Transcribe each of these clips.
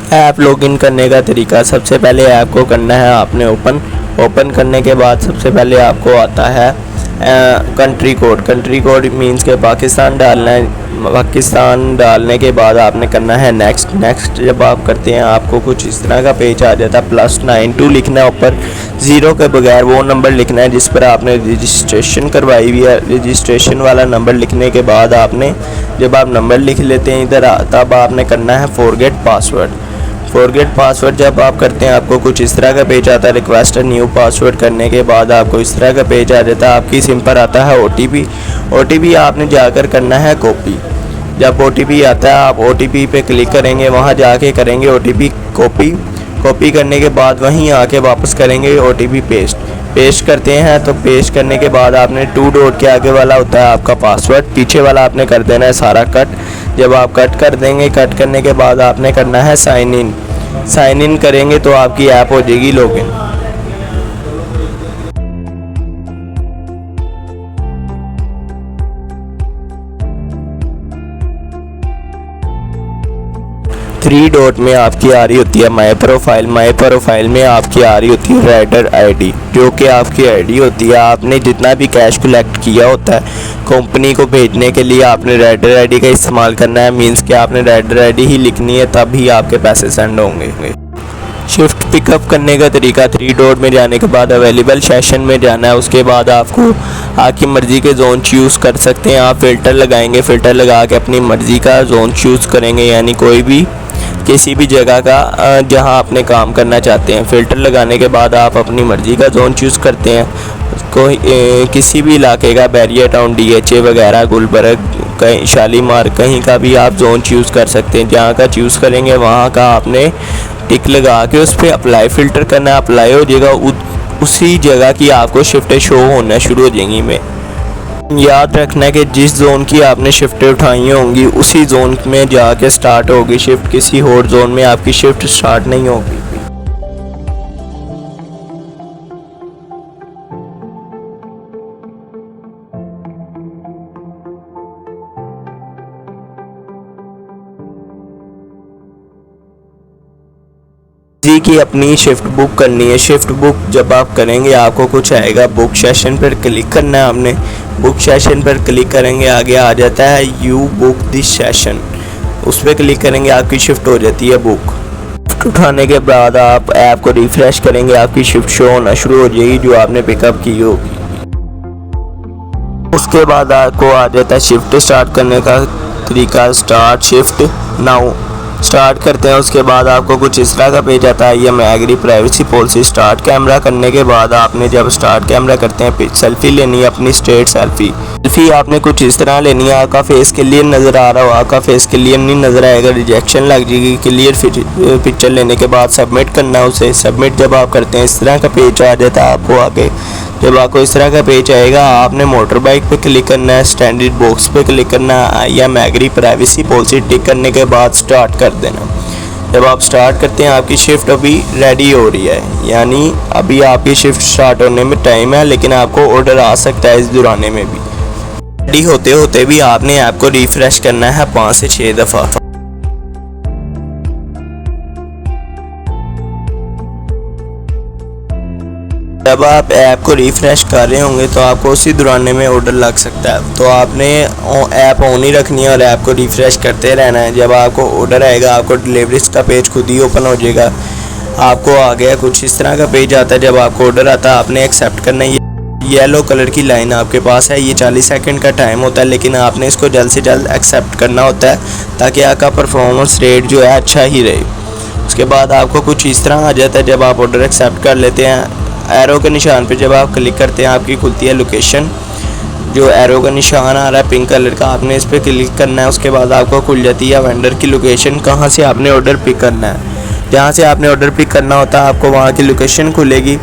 App login करने का तरीका, सबसे पहले ऐप को करना है आपने ओपन करने के बाद सबसे पहले आपको आता है कंट्री कोड मींस के पाकिस्तान डालना है। पाकिस्तान डालने के बाद आपने करना है नेक्स्ट जब आप करते हैं आपको कुछ इस तरह का पेज आ जाता है। +92 लिखना है, ऊपर 0 के बगैर वो नंबर लिखना है जिस पर आपने रजिस्ट्रेशन करवाई हुई है। रजिस्ट्रेशन वाला नंबर लिखने के बाद आपने जब आप नंबर लिख लेते हैं इधर, तब आपने करना है फॉरगेट पासवर्ड जब आप करते हैं आपको कुछ इस तरह का पेज आता है। रिक्वेस्ट न्यू पासवर्ड करने के बाद आपको इस तरह का पेज आ जाता है। आपकी सिम पर आता है OTP आपने जाकर करना है कॉपी। जब OTP आता है आप OTP पे क्लिक करेंगे, वहाँ जाके करेंगे OTP कॉपी करने के बाद वहीं आके वापस करेंगे OTP पेस्ट करते हैं। तो पेस्ट करने के बाद आपने 2 डॉट के आगे वाला होता है आपका पासवर्ड, पीछे वाला आपने कर देना है सारा कट। जब आप कट कर देंगे, कट करने के बाद आपने करना है साइन इन करेंगे तो आपकी ऐप हो जाएगी लॉगिन। थ्री डॉट में आपकी आ रही होती है माई प्रोफाइल में आपकी आ रही होती है राइडर आईडी, जो कि आपकी आईडी होती है। आपने जितना भी कैश कलेक्ट किया होता है कंपनी को भेजने के लिए आपने राइडर आईडी का इस्तेमाल करना है। मींस कि आपने राइडर आईडी ही लिखनी है, तभी आपके पैसे सेंड होंगे। शिफ्ट पिकअप करने का तरीका, 3 डॉट में जाने के बाद अवेलेबल सेशन में जाना है। उसके बाद आपको आपकी मर्ज़ी के जोन चूज़ कर सकते हैं। आप फ़िल्टर लगाएंगे, फ़िल्टर लगा के अपनी मर्ज़ी का जोन चूज़ करेंगे, यानी कोई भी किसी भी जगह का जहां आपने काम करना चाहते हैं। फ़िल्टर लगाने के बाद आप अपनी मर्ज़ी का जोन चूज़ करते हैं। कोई किसी भी इलाके का, बैरिया टाउन, DHA वगैरह, गुलबर्ग, कहीं शालीमार, कहीं का भी आप जोन चूज़ कर सकते हैं। जहाँ का चूज़ करेंगे वहाँ का आपने टिक लगा के उस पर अप्लाई फ़िल्टर करना है। अप्लाई हो जाएगा, उसी जगह की आपको शिफ्टें शो होना शुरू हो जाएंगी। में याद रखना है कि जिस जोन की आपने शिफ्टें उठाई होंगी उसी जोन में जाके स्टार्ट होगी शिफ्ट, किसी और जोन में आपकी शिफ्ट स्टार्ट नहीं होगी। की अपनी शिफ्ट बुक करनी है। शिफ्ट बुक जब आप करेंगे आपको कुछ आएगा, बुक सेशन पर क्लिक करना है। आपने बुक सेशन पर क्लिक करेंगे, आगे आ जाता है यू बुक दिस सेशन, उस पर क्लिक करेंगे, आपकी शिफ्ट हो जाती है बुक। शिफ्ट उठाने के बाद आप ऐप को रिफ्रेश करेंगे, आपकी शिफ्ट शो होना शुरू हो जाएगी जो आपने पिकअप की होगी। उसके बाद आपको आ जाता है शिफ्ट स्टार्ट करने का तरीका, स्टार्ट शिफ्ट नाउ स्टार्ट करते हैं। उसके बाद आपको कुछ इस तरह का पेज आता है, ये मैं agree privacy policy. Start camera करने के बाद आपने जब स्टार्ट कैमरा करते हैं सेल्फी लेनी है, अपनी स्ट्रेट सेल्फी आपने कुछ इस तरह लेनी है। आपका फेस क्लियर नज़र आ रहा हो, आपका फेस क्लियर नहीं नज़र आएगा, रिजेक्शन लग जाएगी। क्लियर पिक्चर लेने के बाद सबमिट करना है उसे। सबमिट जब आप करते हैं इस तरह का पेज आ जाता है आपको आगे। जब आपको इस तरह का पेज आएगा आपने मोटर बाइक पे क्लिक करना है, स्टैंडर्ड बॉक्स पे क्लिक करना है, I am agree privacy policy tick करने के बाद स्टार्ट कर देना। जब आप स्टार्ट करते हैं आपकी शिफ्ट अभी रेडी हो रही है, यानी अभी आपकी शिफ्ट स्टार्ट होने में टाइम है, लेकिन आपको ऑर्डर आ सकता है इस दौराने में भी। रेडी होते होते भी आपने ऐप को रिफ्रेश करना है 5 से 6 दफ़ा। जब आप ऐप को रिफ़्रेश कर रहे होंगे तो आपको उसी दौराने में ऑर्डर लग सकता है, तो आपने ऐप ऑन ही रखनी है और ऐप को रिफ़्रेश करते रहना है। जब आपको ऑर्डर आएगा आपको डिलीवरीज का पेज खुद ही ओपन हो जाएगा। आपको आ गया कुछ इस तरह का पेज आता है। जब आपको ऑर्डर आता है आपने एक्सेप्ट करना है। येलो कलर की लाइन आपके पास है, ये 40 सेकंड का टाइम होता है, लेकिन आपने इसको जल्द से जल्द एक्सेप्ट करना होता है ताकि आपका परफॉर्मेंस रेट जो है अच्छा ही रहे। उसके बाद आपको कुछ इस तरह आ जाता है। जब आप ऑर्डर एक्सेप्ट कर लेते हैं, एरो के निशान पे जब आप क्लिक करते हैं आपकी खुलती है लोकेशन, जो एरो का निशान आ रहा है पिंक कलर का, आपने इस पर क्लिक करना है। उसके बाद आपको खुल जाती है वेंडर की लोकेशन, कहाँ से आपने ऑर्डर पिक करना है। जहाँ से आपने ऑर्डर पिक करना होता है आपको वहाँ की लोकेशन खुलेगी।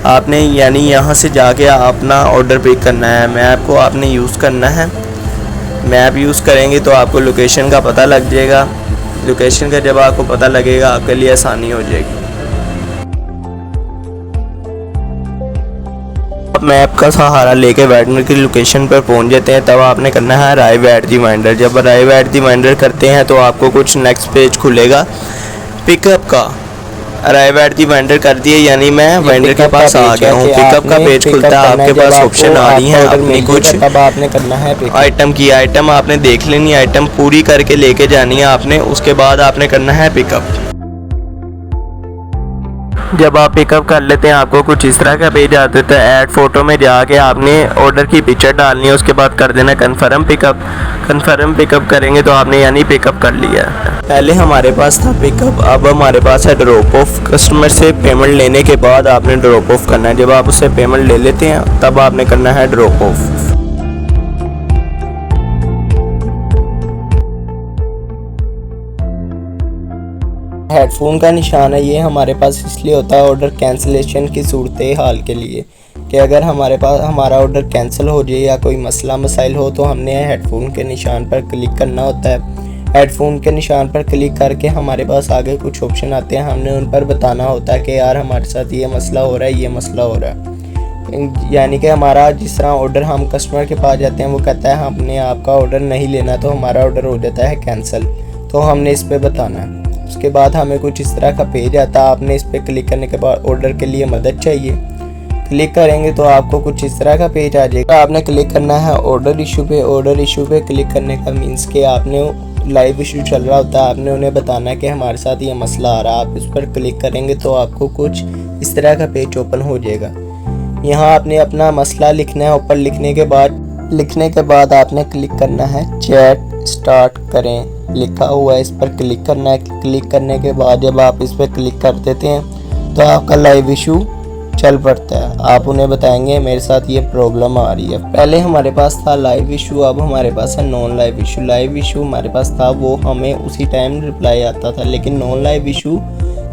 आपने यानी यहाँ से जाके अपना ऑर्डर पिक करना है। मैप को आपने यूज़ करना है। मैप यूज़ करेंगे तो आपको लोकेशन का पता लग जाएगा। लोकेशन का जब आपको पता लगेगा आपके लिए आसानी हो जाएगी। मैप का सहारा लेके वेंडर की लोकेशन पर पहुंच जाते हैं, तब आपने करना है अराइव एट दी वेंडर। जब अराइव एट दी वेंडर करते हैं तो आपको कुछ नेक्स्ट पेज खुलेगा। पिकअप का अराइव एट दी वेंडर कर दिए, यानी मैं वेंडर के पास आ गया हूँ। पिकअप का पेज खुलता है, आपके पास ऑप्शन आ रही हैं अपनी कुछ तब आपने करना है आइटम की। आइटम आपने देख लेनी, आइटम पूरी करके लेके जानी है आपने, उसके बाद आपने करना है पिकअप। जब आप पिकअप कर लेते हैं आपको कुछ इस तरह का पेज आता है। तो ऐड फ़ोटो में जाके आपने ऑर्डर की पिक्चर डालनी है, उसके बाद कर देना कन्फर्म पिकअप। कन्फर्म पिकअप करेंगे तो आपने यानी पिकअप कर लिया। पहले हमारे पास था पिकअप, अब हमारे पास है ड्रॉप ऑफ। कस्टमर से पेमेंट लेने के बाद आपने ड्रॉप ऑफ करना है। जब आप उससे पेमेंट ले लेते हैं तब आपने करना है ड्रॉप ऑफ। हेडफोन का निशान है, ये हमारे पास इसलिए होता है ऑर्डर कैंसिलेशन की सूरत हाल के लिए, कि अगर हमारा ऑर्डर कैंसिल हो जाए या कोई मसला मसाइल हो तो हमने हेडफोन के निशान पर क्लिक करना होता है। हेडफोन के निशान पर क्लिक करके हमारे पास आगे कुछ ऑप्शन आते हैं, हमने उन पर बताना होता है कि यार हमारे साथ ये मसला हो रहा है, ये मसला हो रहा है। यानी कि हमारा जिस तरह ऑर्डर हम कस्टमर के पास जाते हैं, वो कहता है हमने आपका ऑर्डर नहीं लेना, तो हमारा ऑर्डर हो जाता है कैंसिल, तो हमने इस पर बताना है। उसके बाद हमें कुछ इस तरह का पेज आता है, आपने इस पर क्लिक करने के बाद ऑर्डर के लिए मदद चाहिए, क्लिक करेंगे तो आपको कुछ इस तरह का पेज आ जाएगा। आपने क्लिक करना है ऑर्डर इशू पे। ऑर्डर इशू पे क्लिक करने का मीन्स कि आपने लाइव इशू चल रहा होता है, आपने उन्हें बताना है कि हमारे साथ ये मसला आ रहा है। आप इस पर क्लिक करेंगे तो आपको कुछ इस तरह का पेज ओपन हो जाएगा। यहाँ आपने अपना मसला लिखना है। ऊपर लिखने के बाद आपने क्लिक करना है चैट स्टार्ट करें, लिखा हुआ है, इस पर क्लिक करना है। क्लिक करने के बाद जब आप इस पर क्लिक कर देते हैं तो आपका लाइव इशू चल पड़ता है। आप उन्हें बताएंगे मेरे साथ ये प्रॉब्लम आ रही है। पहले हमारे पास था लाइव इशू, अब हमारे पास है non live issue. Live issue हमारे पास था, वो हमें उसी टाइम रिप्लाई आता था, लेकिन नॉन लाइव इशू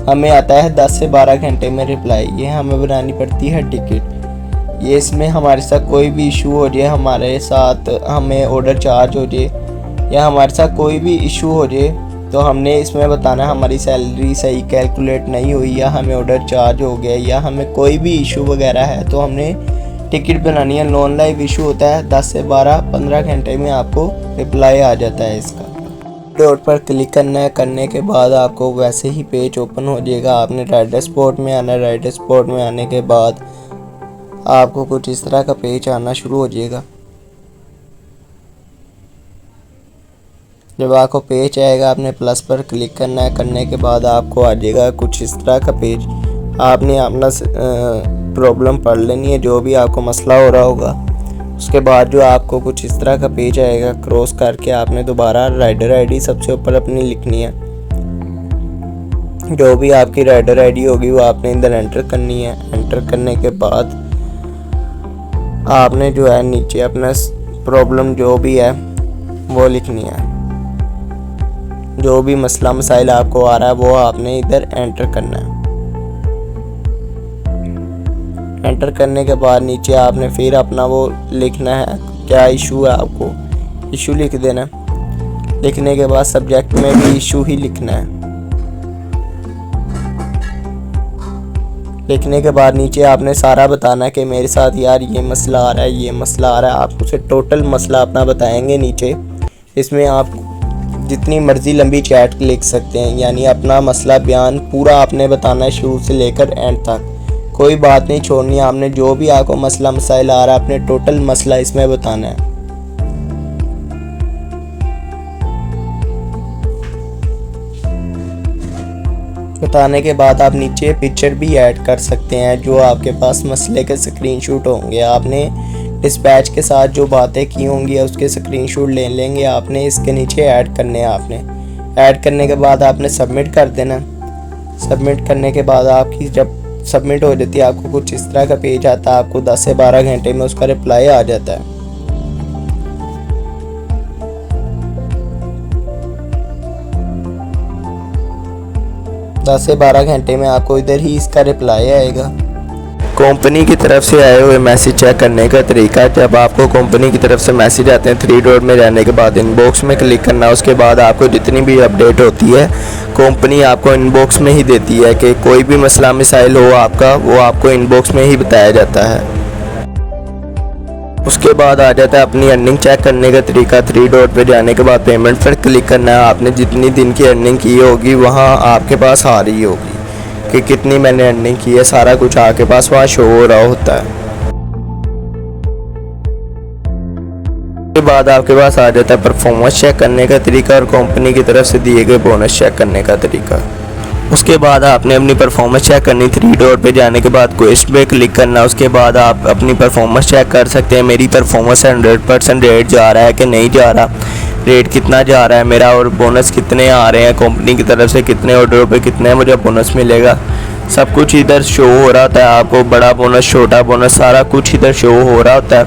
हमें आता है 10 से 12 घंटे में रिप्लाई। ये हमें बनानी पड़ती है टिकट। ये इसमें हमारे साथ कोई भी इशू हो जाए, हमारे साथ हमें ऑर्डर चार्ज हो जाए या हमारे साथ कोई भी इशू हो जाए, तो हमने इसमें बताना हमारी सैलरी सही कैलकुलेट नहीं हुई या हमें ऑर्डर चार्ज हो गया या हमें कोई भी इशू वगैरह है, तो हमने टिकट बनानी है। नॉन लाइव इशू होता है 10 से 12-15 घंटे में आपको रिप्लाई आ जाता है इसका। डॉट पर क्लिक करना है, करने के बाद आपको वैसे ही पेज ओपन हो जाएगा। आपने राइडर स्पॉट में आना है। राइडर स्पॉट में आने के बाद आपको कुछ इस तरह का पेज आना शुरू हो जाएगा। जब आपको पेज आएगा आपने प्लस पर क्लिक करना है। करने के बाद आपको आ जाएगा कुछ इस तरह का पेज। आपने अपना प्रॉब्लम पढ़ लेनी है, जो भी आपको मसला हो रहा होगा। उसके बाद जो आपको कुछ इस तरह का पेज आएगा, क्रॉस करके आपने दोबारा राइडर आईडी सबसे ऊपर अपनी लिखनी है। जो भी आपकी राइडर आईडी होगी वो आपने इधर एंटर करनी है। एंटर करने के बाद आपने जो है नीचे अपना प्रॉब्लम जो भी है वो लिखनी है। जो भी मसला मसाइल आपको आ रहा है वो आपने इधर एंटर करना है। एंटर करने के बाद नीचे आपने फिर अपना वो लिखना है, क्या इशू है आपको इशू लिख देना। लिखने के बाद सब्जेक्ट में भी इशू ही लिखना है। लिखने के बाद नीचे आपने सारा बताना कि मेरे साथ यार ये मसला आ रहा है, ये मसला आ रहा है। आप उसे टोटल मसला अपना बताएंगे नीचे। इसमें आप जितनी मर्ज़ी लंबी चैट लिख सकते हैं, यानी अपना मसला बयान पूरा आपने बताना है शुरू से लेकर एंड तक। कोई बात नहीं छोड़नी है आपने। जो भी आपको मसला मसाइल आ रहा है अपने टोटल मसला इसमें बताना है। बताने के बाद आप नीचे पिक्चर भी ऐड कर सकते हैं, जो आपके पास मसले के स्क्रीनशॉट होंगे। आपने डिस्पैच के साथ जो बातें की होंगी उसके स्क्रीनशॉट ले लेंगे, आपने इसके नीचे ऐड करने हैं। आपने ऐड करने के बाद आपने सबमिट कर देना। सबमिट करने के बाद आपकी जब सबमिट हो जाती है आपको कुछ इस तरह का पेज आता है। आपको 10 से 12 घंटे में उसका रिप्लाई आ जाता है। 10 से 12 घंटे में आपको इधर ही इसका रिप्लाई आएगा। कंपनी की तरफ से आए हुए मैसेज चेक करने का तरीका, जब आपको कंपनी की तरफ से मैसेज आते हैं 3 डॉट में जाने के बाद इनबॉक्स में क्लिक करना। उसके बाद आपको जितनी भी अपडेट होती है कंपनी आपको इनबॉक्स में ही देती है कि कोई भी मसला मिसाइल हो आपका, वो आपको इनबॉक्स में ही बताया जाता है। उसके बाद आ जाता है अपनी अर्निंग चेक करने का तरीका। 3 डॉट पे जाने के बाद पेमेंट पर क्लिक करना है। आपने जितनी दिन की अर्निंग की होगी वहाँ आपके पास आ रही होगी कि कितनी मैंने अर्निंग की है, सारा कुछ आपके पास वहाँ शो हो रहा होता है। उसके बाद आपके पास आ जाता है परफॉर्मेंस चेक करने का तरीका और कंपनी की तरफ से दिए गए बोनस चेक करने का तरीका। उसके बाद आपने अपनी परफॉर्मेंस चेक करनी। 3 डॉट पे जाने के बाद क्वेश्चन पे क्लिक करना। उसके बाद आप अपनी परफॉर्मेंस चेक कर सकते हैं। मेरी परफॉर्मेंस 100% रेट जा रहा है कि नहीं जा रहा, रेट कितना जा रहा है मेरा, और बोनस कितने आ रहे हैं कंपनी की तरफ से, कितने ऑर्डरों पे कितने मुझे बोनस मिलेगा, सब कुछ इधर शो हो रहा होता है आपको। बड़ा बोनस, छोटा बोनस, सारा कुछ इधर शो हो रहा होता है।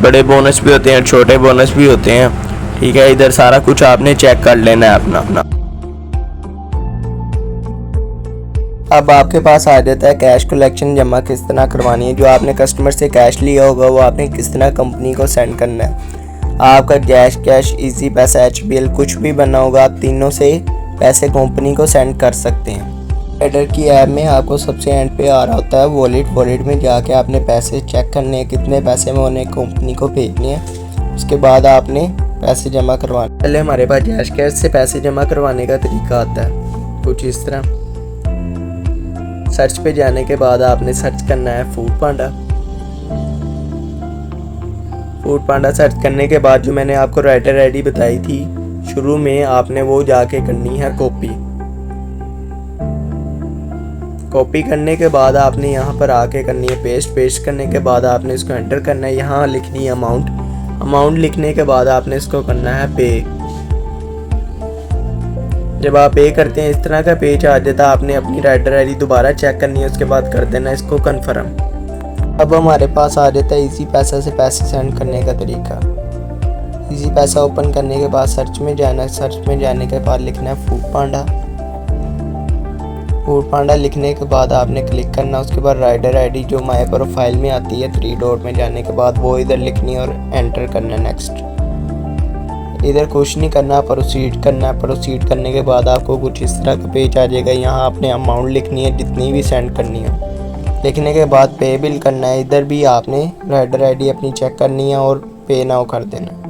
बड़े बोनस भी होते हैं, छोटे बोनस भी होते हैं, ठीक है। इधर सारा कुछ आपने चेक कर लेना है अपना। अब आपके पास आ जाता है कैश कलेक्शन जमा किस तरह करवानी है। जो आपने कस्टमर से कैश लिया होगा वो आपने किस तरह कंपनी को सेंड करना है। आपका कैश, इजी पैसा, HBL कुछ भी बना होगा, आप तीनों से पैसे कंपनी को सेंड कर सकते हैं। ट्रेडर की ऐप में आपको सबसे एंड पे आ रहा होता है वॉलेट में जाके आपने पैसे चेक करने हैं, कितने पैसे में उन्हें कंपनी को भेजने हैं। उसके बाद आपने पैसे जमा करवाने। पहले हमारे पास कैश से पैसे जमा करवाने का तरीका आता है कुछ इस तरह। सर्च पे जाने के बाद आपने सर्च करना है फूड पांडा। सर्च करने के बाद जो मैंने आपको राइटर आईडी बताई थी शुरू में, आपने वो जाके करनी है कॉपी करने के बाद आपने यहाँ पर आके करनी है पेस्ट करने के बाद आपने इसको एंटर करना है। यहाँ लिखनी है अमाउंट लिखने के बाद आपने इसको करना है पे। जब आप पे करते हैं इस तरह का पेज आ जाता है। आपने अपनी राइटर आईडी दोबारा चेक करनी है, उसके बाद कर देना इसको कन्फर्म। अब हमारे पास आ जाता है इजी पैसा से पैसे सेंड करने का तरीका। इजी पैसा ओपन करने के बाद सर्च में जाना है। सर्च में जाने के बाद लिखना है फूड पांडा लिखने के बाद आपने क्लिक करना। उसके बाद राइडर आईडी जो माय प्रोफाइल में आती है 3 डॉट में जाने के बाद वो इधर लिखनी है और एंटर करना नेक्स्ट। इधर कुछ नहीं करना, प्रोसीड करना है। प्रोसीड करने के बाद आपको कुछ इस तरह का पेज आ जाएगा। यहाँ आपने अमाउंट लिखनी है जितनी भी सेंड करनी है। लिखने के बाद पे बिल करना है। इधर भी आपने राइडर आईडी अपनी चेक करनी है और पे नाउ कर देना है।